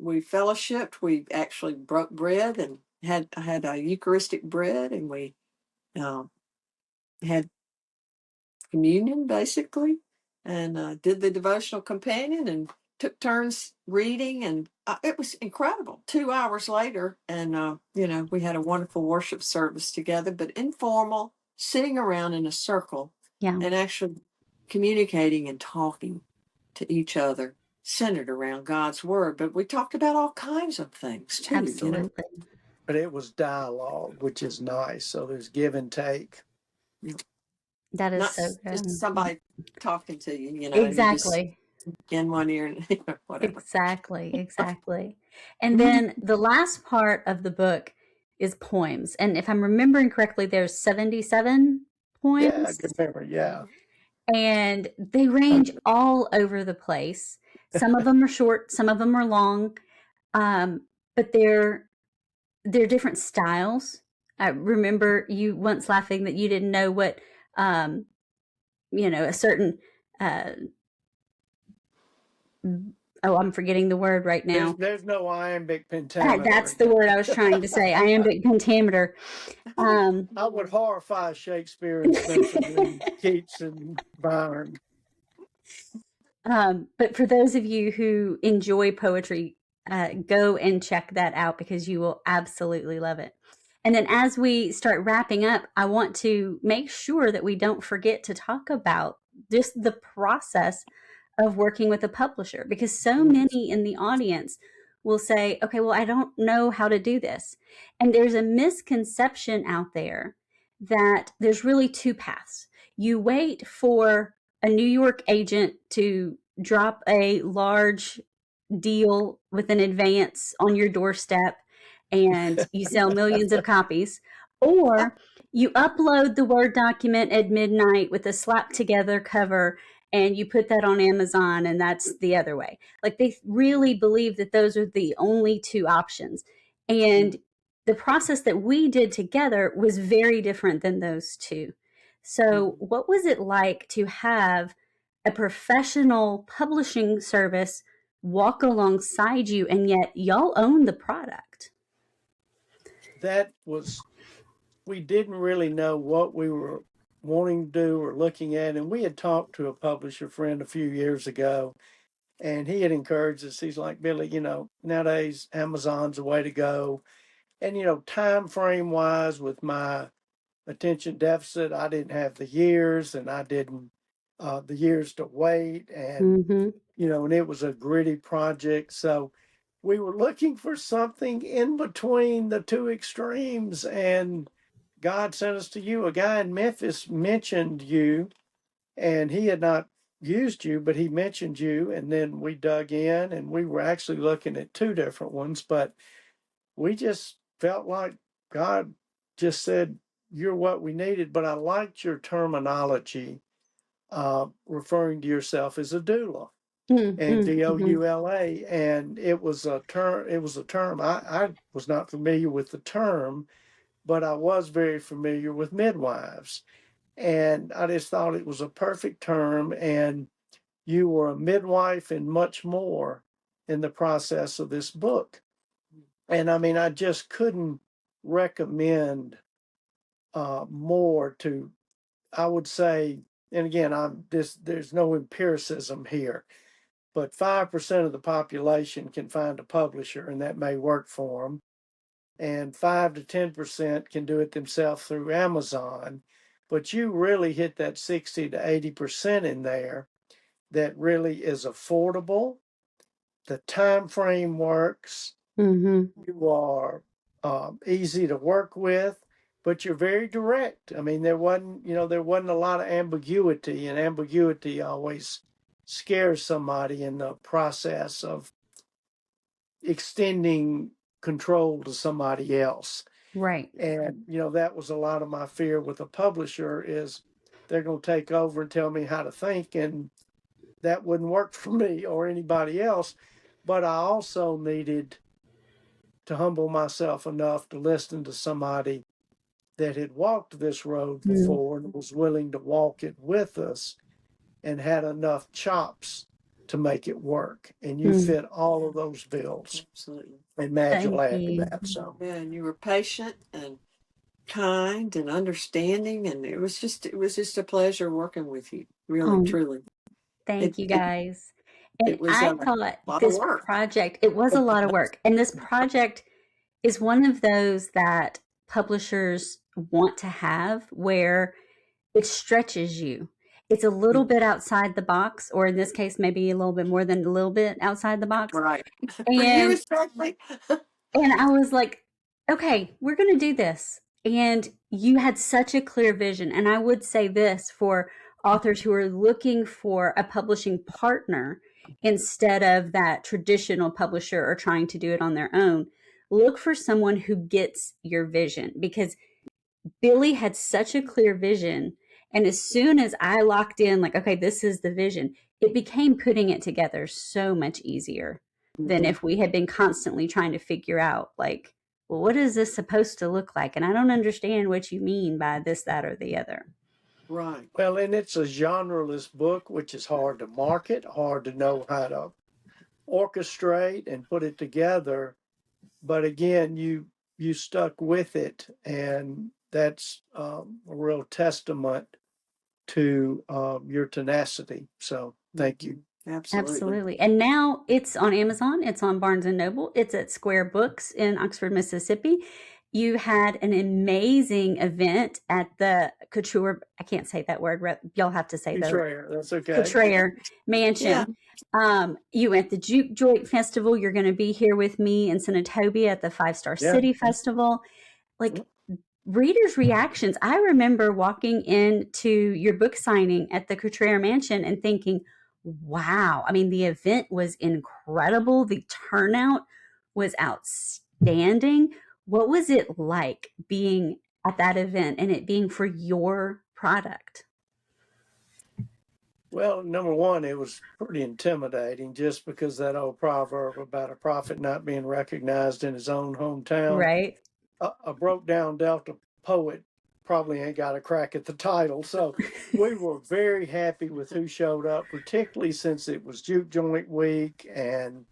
fellowshipped. We actually broke bread and had a Eucharistic bread, and we had communion basically, and did the devotional companion and took turns reading, and it was incredible. 2 hours later, and we had a wonderful worship service together, but informal, sitting around in a circle, and actually communicating and talking to each other, centered around God's word. But we talked about all kinds of things too. Absolutely. But it was dialogue, which is nice. So there's give and take. That is Not so good. just somebody talking to you, Exactly. in one ear and whatever. Exactly. And then the last part of the book is poems. And if I'm remembering correctly, there's 77 poems. Yeah, good memory. Yeah. And they range all over the place. Some of them are short, some of them are long, but they're different styles. I remember you once laughing that you didn't know what, a certain oh, I'm forgetting the word right now. There's no iambic pentameter. That's the word I was trying to say. Iambic pentameter. I would horrify Shakespeare and Spenser and Keats and Byron. But for those of you who enjoy poetry, go and check that out because you will absolutely love it. And then as we start wrapping up, I want to make sure that we don't forget to talk about just the process of working with a publisher, because so many in the audience will say, okay, well, I don't know how to do this. And there's a misconception out there that there's really two paths. You wait for a New York agent to drop a large deal with an advance on your doorstep and you sell millions of copies, or you upload the Word document at midnight with a slap together cover and you put that on Amazon, and that's the other way. Like, they really believe that those are the only two options. And the process that we did together was very different than those two. So what was it like to have a professional publishing service walk alongside you, and yet y'all own the product? That was, we didn't really know what we were wanting to do or looking at. And we had talked to a publisher friend a few years ago, and he had encouraged us. He's like, Billy, nowadays Amazon's the way to go. And, time frame wise, with my attention deficit, I didn't have the years, and I didn't the years to wait. And, and it was a gritty project. So we were looking for something in between the two extremes, and God sent us to you. A guy in Memphis mentioned you, and he had not used you, but he mentioned you. And then we dug in, and we were actually looking at two different ones, but we just felt like God just said, you're what we needed. But I liked your terminology, referring to yourself as a doula. And DOULA, and it was a term. I was not familiar with the term, but I was very familiar with midwives. And I just thought it was a perfect term. And you were a midwife and much more in the process of this book. And I mean, I just couldn't recommend more to, I would say, and again, there's no empiricism here, but 5% of the population can find a publisher, and that may work for them. And 5 to 10% can do it themselves through Amazon. But you really hit that 60 to 80% in there that really is affordable. The time frame works. You are easy to work with, but you're very direct. I mean, there wasn't a lot of ambiguity, and ambiguity always scares somebody in the process of extending control to somebody else. Right. And, that was a lot of my fear with a publisher, is they're going to take over and tell me how to think, and that wouldn't work for me or anybody else. But I also needed to humble myself enough to listen to somebody that had walked this road before and was willing to walk it with us and had enough chops to make it work. And you fit all of those bills. Absolutely. And Madge will add to that. So yeah, and you were patient and kind and understanding, and it was just a pleasure working with you. Really, truly. Thank you guys. And was I a thought lot this of work. project, it was a lot of work. And this project is one of those that publishers want to have, where it stretches you. It's a little bit outside the box, or in this case, maybe a little bit more than a little bit outside the box. Right. For And you especially. and I was like, okay, we're going to do this. And you had such a clear vision. And I would say this for authors who are looking for a publishing partner instead of that traditional publisher or trying to do it on their own. Look for someone who gets your vision, because Billy had such a clear vision. And as soon as I locked in, like, okay, this is the vision, it became putting it together so much easier than if we had been constantly trying to figure out, like, well, what is this supposed to look like? And I don't understand what you mean by this, that, or the other. Right. Well, and it's a genreless book, which is hard to market, hard to know how to orchestrate and put it together. But again, you stuck with it, and that's a real testament to your tenacity. So thank you. Absolutely. And now it's on Amazon, it's on Barnes and Noble, it's at Square Books in Oxford, Mississippi. You had an amazing event at the Couture, I can't say that word, y'all have to say Couture, that's okay. Couture Mansion. Yeah. You went the Juke Joint Festival. You're going to be here with me in Senatobia at the 5-Star City Festival. Like, readers' reactions. I remember walking into your book signing at the Couture Mansion and thinking, wow. I mean, the event was incredible. The turnout was outstanding. What was it like being at that event and it being for your product? Well, number one, it was pretty intimidating just because that old proverb about a prophet not being recognized in his own hometown. Right. A broke down Delta poet probably ain't got a crack at the title. So we were very happy with who showed up, particularly since it was Juke Joint Week. And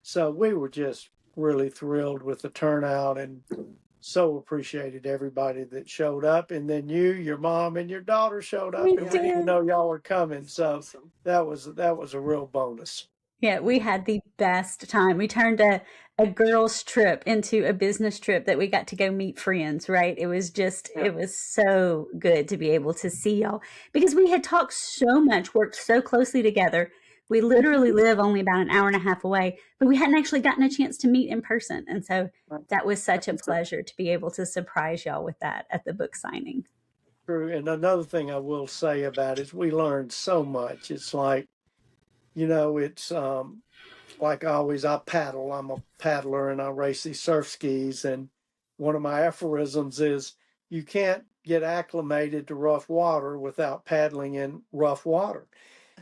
so we were just really thrilled with the turnout and so appreciated everybody that showed up. And then you, your mom, and your daughter showed up, We and we didn't did. know y'all were coming. So Awesome. that was a real bonus. Yeah, we had the best time. We turned a girls' trip into a business trip that we got to go meet friends, right? It was just, it was so good to be able to see y'all because we had talked so much, worked so closely together. We literally live only about an hour and a half away, but we hadn't actually gotten a chance to meet in person. And so that was such a pleasure to be able to surprise y'all with that at the book signing. True. And another thing I will say about it is we learned so much. It's like, it's like always, I paddle. I'm a paddler and I race these surf skis. And one of my aphorisms is you can't get acclimated to rough water without paddling in rough water.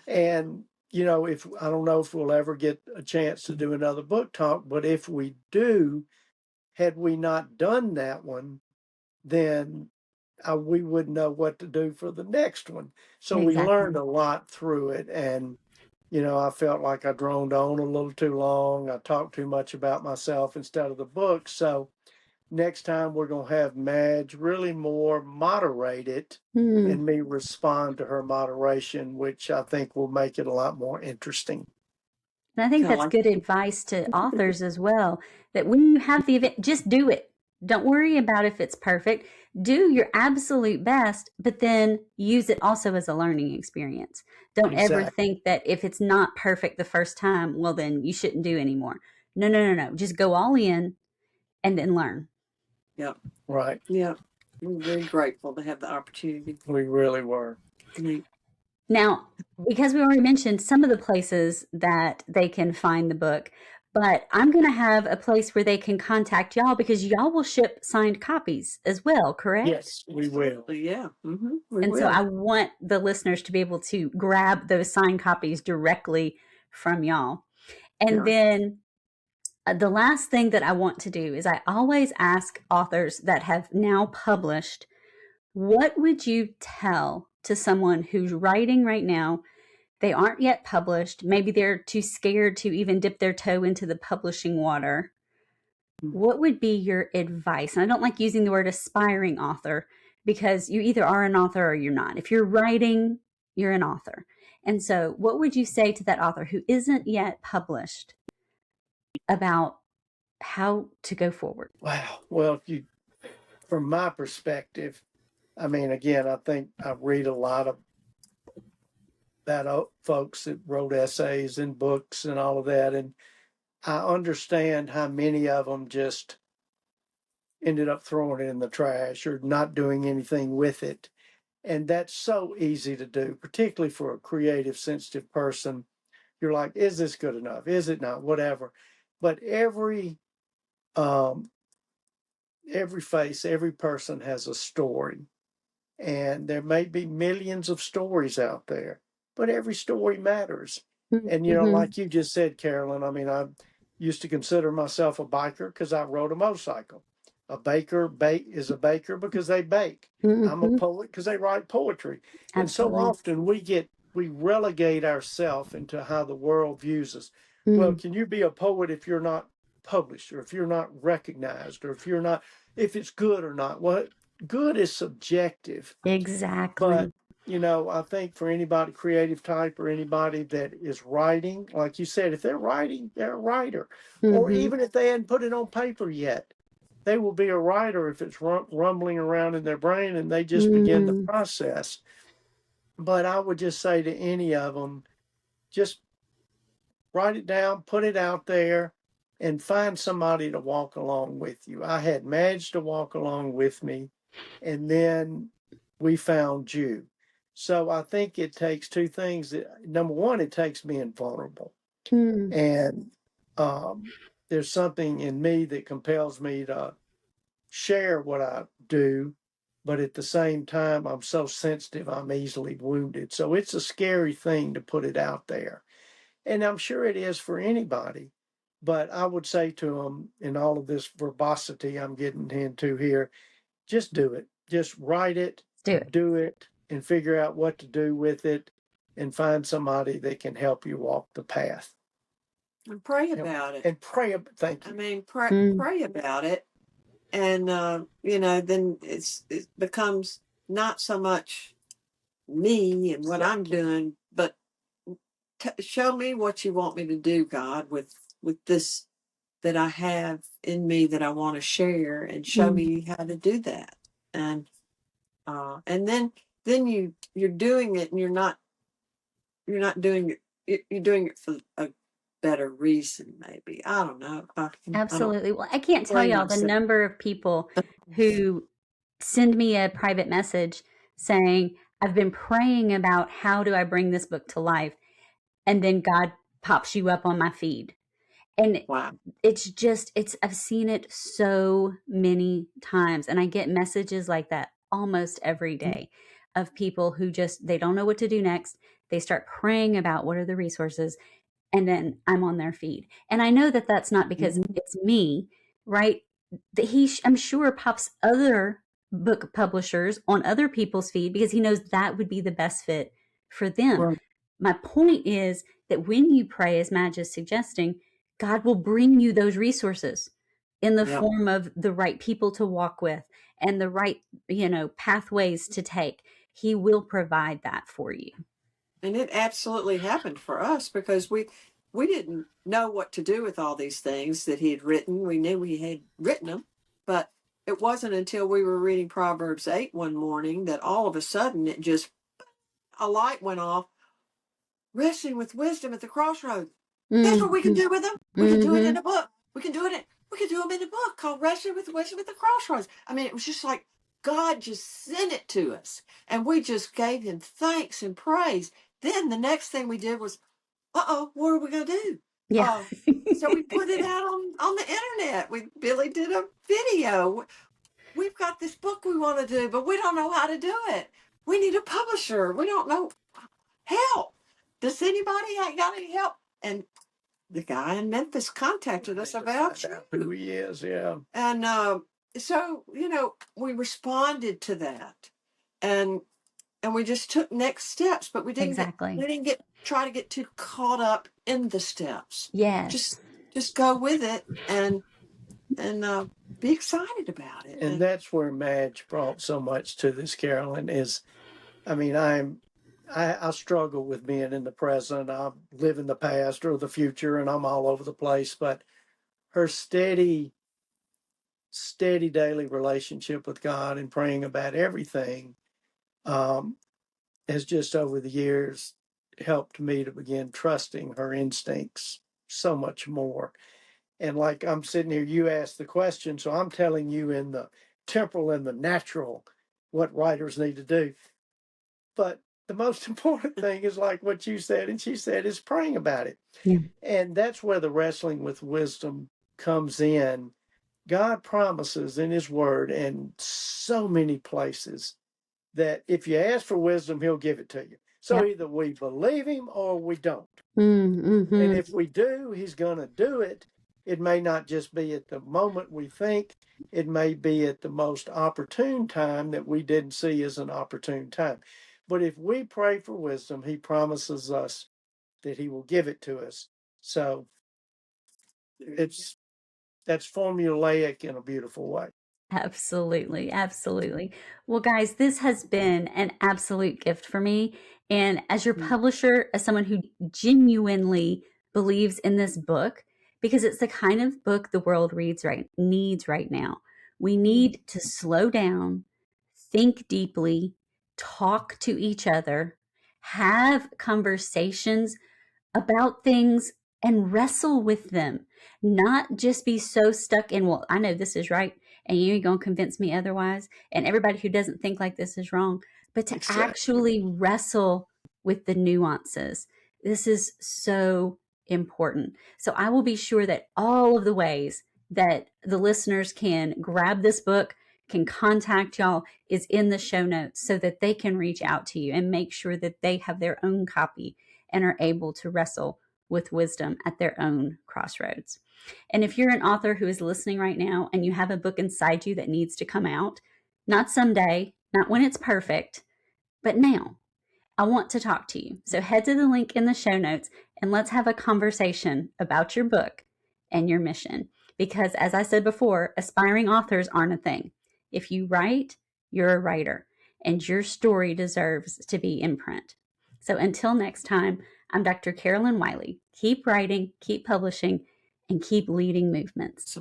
And, if I don't know if we'll ever get a chance to do another book talk, but if we do, had we not done that one, then we wouldn't know what to do for the next one. So we learned a lot through it. And, I felt like I droned on a little too long. I talked too much about myself instead of the book. So next time we're going to have Madge really more moderate it and me respond to her moderation, which I think will make it a lot more interesting. And I think that's good advice to authors as well, that when you have the event, just do it. Don't worry about if it's perfect. Do your absolute best, but then use it also as a learning experience. Don't ever think that if it's not perfect the first time, well, then you shouldn't do anymore. No. Just go all in and then learn. Yep. Right. Yeah. We're very grateful to have the opportunity. We really were. Now, because we already mentioned some of the places that they can find the book, but I'm going to have a place where they can contact y'all because y'all will ship signed copies as well, correct? Yes, we will. Yeah. So I want the listeners to be able to grab those signed copies directly from y'all. And then the last thing that I want to do is I always ask authors that have now published, what would you tell to someone who's writing right now? They aren't yet published. Maybe they're too scared to even dip their toe into the publishing water. What would be your advice? And I don't like using the word aspiring author because you either are an author or you're not. If you're writing, you're an author. And so what would you say to that author who isn't yet published about how to go forward? Wow. Well, from my perspective, I mean, again, I think I read a lot of that folks that wrote essays and books and all of that. And I understand how many of them just ended up throwing it in the trash or not doing anything with it. And that's so easy to do, particularly for a creative, sensitive person. You're like, is this good enough? Is it not? Whatever. But every face, every person has a story. And there may be millions of stories out there, but every story matters. And, like you just said, Carolyn, I mean, I used to consider myself a biker because I rode a motorcycle. A baker is a baker because they bake. I'm a poet because they write poetry. And so often we relegate ourselves into how the world views us. Well, can you be a poet if you're not published, or if you're not recognized, or if it's good or not? Well, good is subjective. Exactly. But, I think for anybody creative type, or anybody that is writing, like you said, if they're writing, they're a writer. Or even if they hadn't put it on paper yet, they will be a writer if it's rumbling around in their brain and they just begin the process. But I would just say to any of them, just write it down, put it out there, and find somebody to walk along with you. I had Madge to walk along with me, and then we found you. So I think it takes two things. Number one, it takes being vulnerable. And there's something in me that compels me to share what I do. But at the same time, I'm so sensitive, I'm easily wounded. So it's a scary thing to put it out there. And I'm sure it is for anybody. But I would say to them, in all of this verbosity I'm getting into here, just do it. Just write it, do it, and figure out what to do with it, and find somebody that can help you walk the path. And pray about it. And pray. Thank you. I mean, pray about it. And, then it becomes not so much me and what I'm doing, but show me what you want me to do, God, with this that I have in me that I want to share, and show me how to do that. And then you're doing it, and you're not doing it. You're doing it for a better reason, maybe. I don't know. Absolutely. Well, I can't tell y'all the number of people who send me a private message saying, I've been praying about how do I bring this book to life, and then God pops you up on my feed. And wow. I've seen it so many times, and I get messages like that almost every day of people who they don't know what to do next. They start praying about what are the resources, and then I'm on their feed. And I know that that's not because it's me, right? That I'm sure, pops other book publishers on other people's feed because he knows that would be the best fit for them. Right. My point is that when you pray, as Madge is suggesting, God will bring you those resources in the form of the right people to walk with and the right, pathways to take. He will provide that for you. And it absolutely happened for us because we didn't know what to do with all these things that he had written. We knew he had written them, but it wasn't until we were reading Proverbs 8 one morning that all of a sudden a light went off. Wrestling with wisdom at the crossroads. That's what we can do with them. We can do it in a book. We can do them in a book called Wrestling with Wisdom at the Crossroads. I mean, it was just like God just sent it to us, and we just gave him thanks and praise. Then the next thing we did was, what are we going to do? Yeah. So we put it out on the internet. Billy did a video. We've got this book we want to do, but we don't know how to do it. We need a publisher. We don't know. Help. Does anybody got any help? And the guy in Memphis contacted us about who he is, yeah. And so, we responded to that, and we just took next steps, but we didn't try to get too caught up in the steps. Yes. Just go with it and be excited about it. And that's where Madge brought so much to this, Carolyn, is, I struggle with being in the present. I live in the past or the future, and I'm all over the place. But her steady daily relationship with God and praying about everything has just over the years helped me to begin trusting her instincts so much more. And like I'm sitting here, you asked the question, so I'm telling you in the temporal and the natural what writers need to do. But the most important thing is like what you said and she said, is praying about it. Yeah. And that's where the wrestling with wisdom comes in. God promises in his word and so many places that if you ask for wisdom, he'll give it to you. So either we believe him or we don't. And if we do, he's going to do it. It may not just be at the moment we think. It may be at the most opportune time that we didn't see as an opportune time. But if we pray for wisdom, he promises us that he will give it to us. So that's formulaic in a beautiful way. Absolutely. Absolutely. Well, guys, this has been an absolute gift for me. And as your publisher, as someone who genuinely believes in this book, because it's the kind of book the world needs right now. We need to slow down, think deeply, talk to each other, have conversations about things and wrestle with them, not just be so stuck in, well, I know this is right and you ain't going to convince me otherwise. And everybody who doesn't think like this is wrong, but to Exactly. actually wrestle with the nuances. This is so important. So I will be sure that all of the ways that the listeners can grab this book, can contact y'all, is in the show notes so that they can reach out to you and make sure that they have their own copy and are able to wrestle with wisdom at their own crossroads. And if you're an author who is listening right now and you have a book inside you that needs to come out, not someday, not when it's perfect, but now, I want to talk to you. So head to the link in the show notes and let's have a conversation about your book and your mission. Because as I said before, aspiring authors aren't a thing. If you write, you're a writer, and your story deserves to be in print. So until next time, I'm Dr. Carolyn Wiley. Keep writing, keep publishing, and keep leading movements.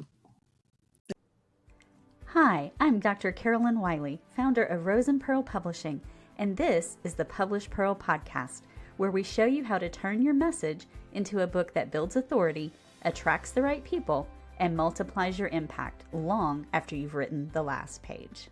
Hi, I'm Dr. Carolyn Wiley, founder of Rose and Pearl Publishing, and this is the Publish Pearl podcast, where we show you how to turn your message into a book that builds authority, attracts the right people, and multiplies your impact long after you've written the last page.